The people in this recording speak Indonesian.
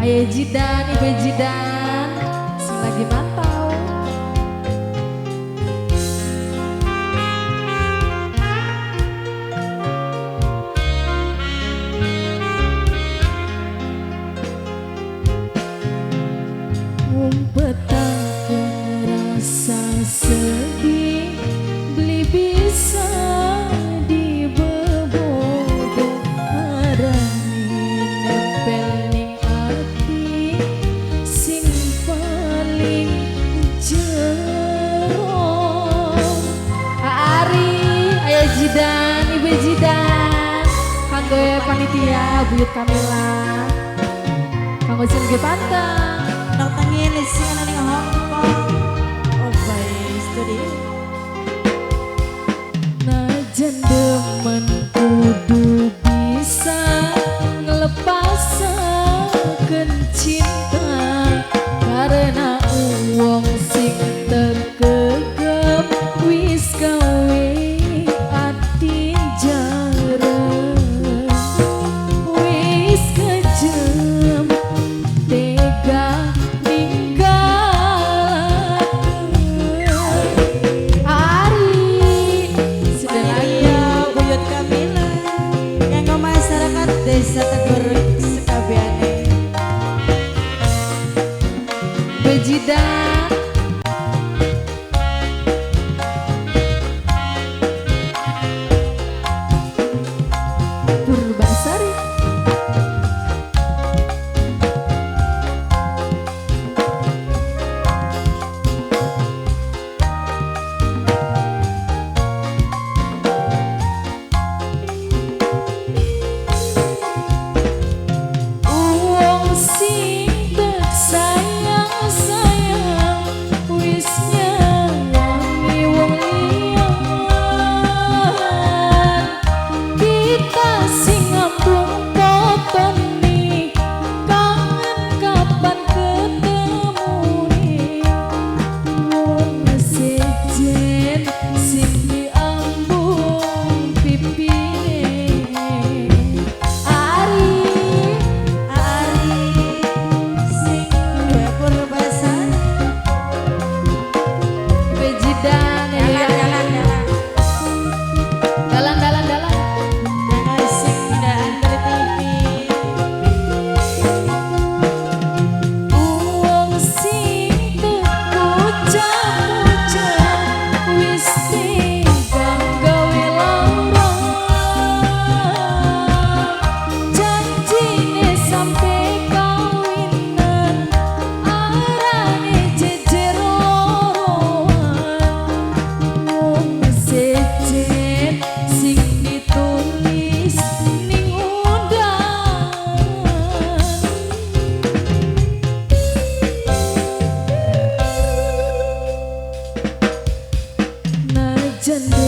Ayah Jidan, Ibu Jidan, sing lagi mantau. Umpetakeun rasa sedih, beli bisa dibebodo arani nempel ning ati sing paling jero. Ari, Ayah Jidan, Ibu Jidan, kanggo panitia Buyut Kamila, kanggo sing ge pantang. Nok tangin sing ana ning Hong Kong. Oh baik studio. Najan demen kudu bisa ngelepasakeun cinta karena uang sing terkegep wis gawe ati jarang wis kejem tega Desa Tegur sekabiane Bejidan Purbasari Janda